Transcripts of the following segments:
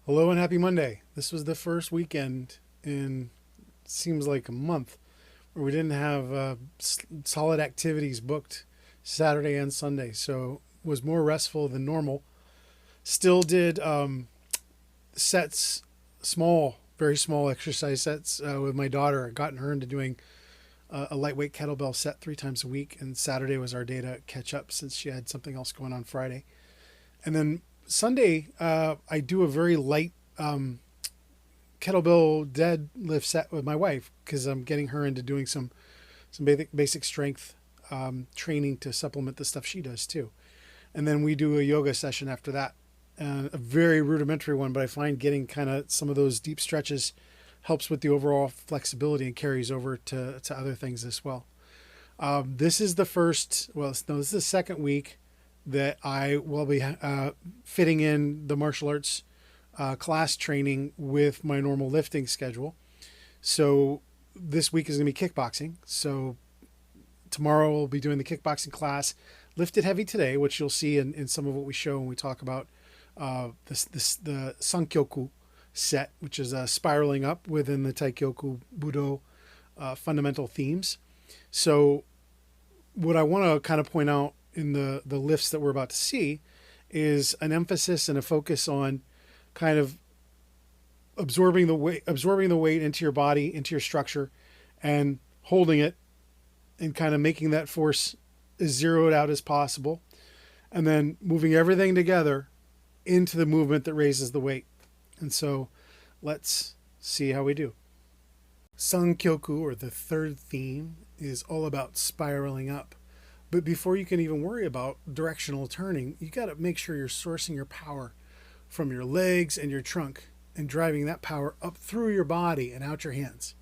Hello and happy Monday. This was the first weekend in seems like a month where we didn't have solid activities booked Saturday and Sunday, so it was more restful than normal. Still did sets, small, very small exercise sets with my daughter. I've gotten her into doing a lightweight kettlebell set 3 times a week, and Saturday was our day to catch up since she had something else going on Friday. And then Sunday, I do a very light kettlebell deadlift set with my wife because I'm getting her into doing some basic strength training to supplement the stuff she does too. And then we do a yoga session after that, a very rudimentary one, but I find getting kind of some of those deep stretches helps with the overall flexibility and carries over to other things as well. This is the first, well, no, this is the second week that I will be fitting in the martial arts class training with my normal lifting schedule. So this week is going to be kickboxing. So tomorrow we'll be doing the kickboxing class, lifted heavy today, which you'll see in some of what we show when we talk about the Sankyoku set, which is spiraling up within the Taikyoku Budo fundamental themes. So what I want to kind of point out in the lifts that we're about to see is an emphasis and a focus on kind of absorbing the weight into your body, into your structure, and holding it and kind of making that force as zeroed out as possible, and then moving everything together into the movement that raises the weight. And so let's see how we do. Sankyoku, or the third theme, is all about spiraling up. But before you can even worry about directional turning, you got to make sure you're sourcing your power from your legs and your trunk and driving that power up through your body and out your hands.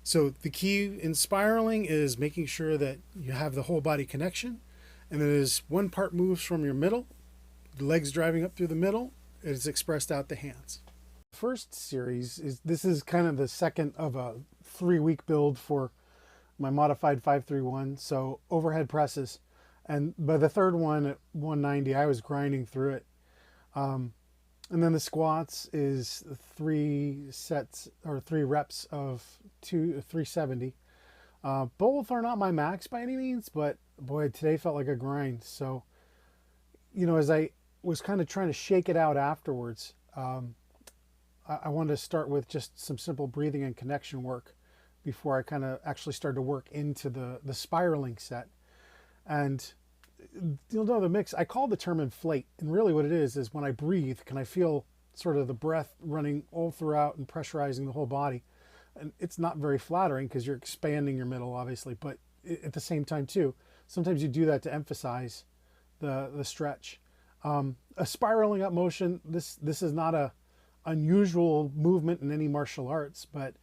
So the key in spiraling is making sure that you have the whole body connection. And then as one part moves from your middle, the legs driving up through the middle, it is expressed out the hands. The first series is kind of the second of a 3-week build for my modified 531, so overhead presses. And by the third one at 190, I was grinding through it. And then the squats is 3 sets or 3 reps of 370. Both are not my max by any means, but boy, today felt like a grind. So, as I was kind of trying to shake it out afterwards, I wanted to start with just some simple breathing and connection work before I kind of actually started to work into the spiraling set. And you'll know the mix, I call the term inflate. And really what it is when I breathe, can I feel sort of the breath running all throughout and pressurizing the whole body? And it's not very flattering because you're expanding your middle, obviously, but at the same time too, sometimes you do that to emphasize the stretch. A spiraling up motion, this is not a unusual movement in any martial arts, but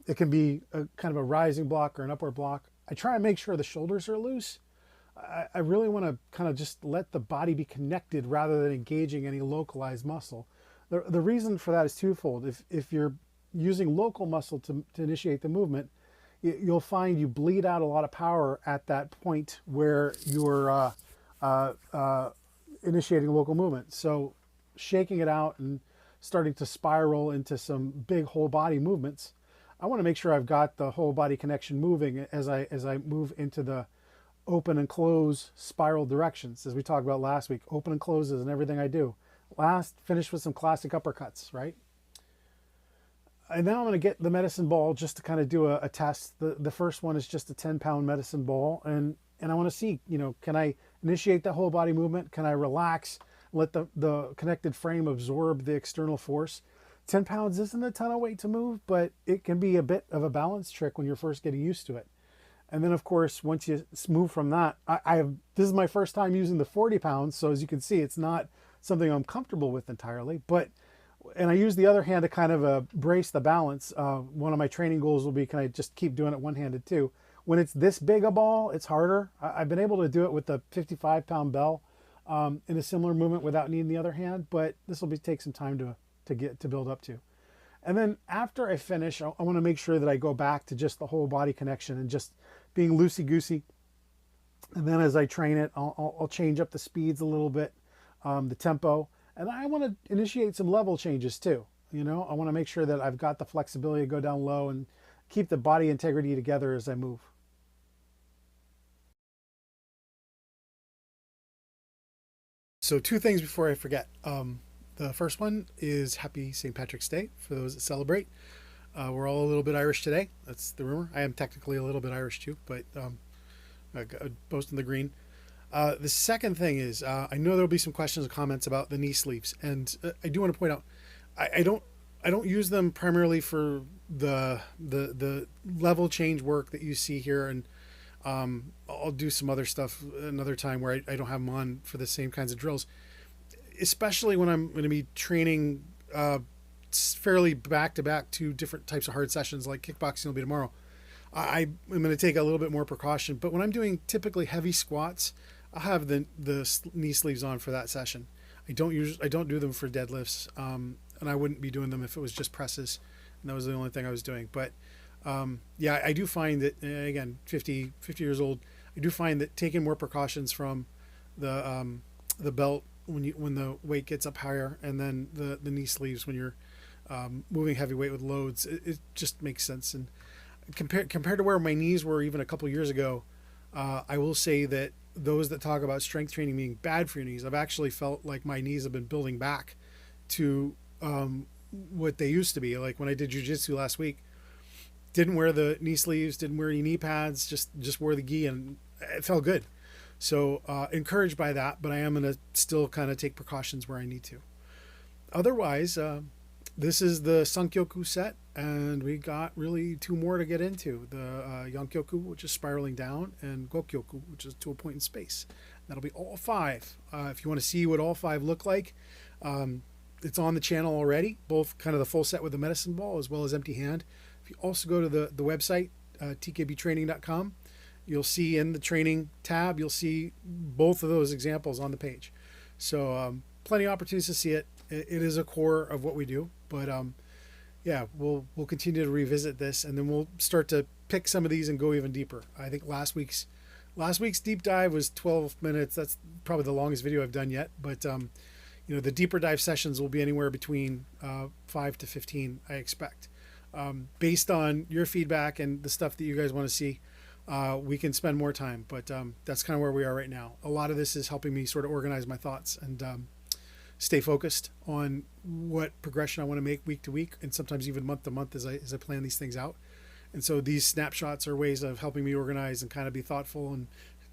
it can be a kind of a rising block or an upward block. I try and make sure the shoulders are loose. I really want to kind of just let the body be connected rather than engaging any localized muscle. The reason for that is twofold. If you're using local muscle to initiate the movement, you'll find you bleed out a lot of power at that point where you're initiating local movement. So shaking it out and starting to spiral into some big whole body movements, I want to make sure I've got the whole body connection moving as I move into the open and close spiral directions, as we talked about last week. Open and closes and everything I do. Finish with some classic uppercuts, right? And now I'm going to get the medicine ball just to kind of do a test. The first one is just a 10-pound medicine ball, and I want to see, can I initiate the whole body movement? Can I relax, let the connected frame absorb the external force? 10 pounds isn't a ton of weight to move, but it can be a bit of a balance trick when you're first getting used to it. And then, of course, once you move from that, this is my first time using the 40 pounds, so as you can see, it's not something I'm comfortable with entirely. And I use the other hand to kind of brace the balance. One of my training goals will be, can I just keep doing it one-handed too? When it's this big a ball, it's harder. I've been able to do it with the 55-pound bell in a similar movement without needing the other hand, but this will take some time to build up to. And then after I finish, I want to make sure that I go back to just the whole body connection and just being loosey-goosey. And then as I train it, I'll change up the speeds a little bit, the tempo, And I want to initiate some level changes too. You know, I want to make sure that I've got the flexibility to go down low and keep the body integrity together as I move. So two things before I forget. The first one is Happy St. Patrick's Day for those that celebrate. We're all a little bit Irish today. That's the rumor. I am technically a little bit Irish too, but boast in the green. The second thing is I know there'll be some questions and comments about the knee sleeves, and I do want to point out I don't use them primarily for the level change work that you see here, and I'll do some other stuff another time where I don't have them on for the same kinds of drills, especially when I'm going to be training fairly back to back two different types of hard sessions like kickboxing will be tomorrow. I'm going to take a little bit more precaution, but when I'm doing typically heavy squats, I'll have the knee sleeves on for that session. I don't do them for deadlifts, and I wouldn't be doing them if it was just presses, and that was the only thing I was doing. But yeah, I do find that again, 50 years old, I do find that taking more precautions from the belt when the weight gets up higher, and then the knee sleeves when you're moving heavy weight with loads, it just makes sense. And compared to where my knees were even a couple years ago, I will say that those that talk about strength training being bad for your knees, I've actually felt like my knees have been building back to what they used to be. Like when I did jiu-jitsu last week, didn't wear the knee sleeves, didn't wear any knee pads, just wore the gi, and it felt good. So encouraged by that, but I am going to still kind of take precautions where I need to. Otherwise, this is the Sankyoku set, and we got really two more to get into. The Yankyoku, which is spiraling down, and Gokyoku, which is to a point in space. That'll be all five. If you want to see what all five look like, it's on the channel already, both kind of the full set with the medicine ball as well as empty hand. If you also go to the website, tkbtraining.com, you'll see in the training tab, you'll see both of those examples on the page. So plenty of opportunities to see it. It is a core of what we do, but yeah, we'll continue to revisit this, and then we'll start to pick some of these and go even deeper. I think last week's deep dive was 12 minutes. That's probably the longest video I've done yet, but you know, the deeper dive sessions will be anywhere between 5 to 15, I expect. Based on your feedback and the stuff that you guys want to see, we can spend more time, but that's kind of where we are right now. A lot of this is helping me sort of organize my thoughts and stay focused on what progression I want to make week to week, and sometimes even month to month as I plan these things out. And so these snapshots are ways of helping me organize and kind of be thoughtful and,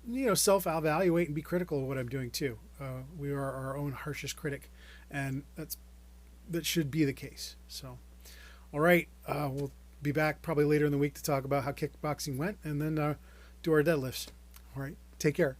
you know, self-evaluate and be critical of what I'm doing too. We are our own harshest critic, and that should be the case. So, all right, we'll be back probably later in the week to talk about how kickboxing went, and then do our deadlifts. All right, take care.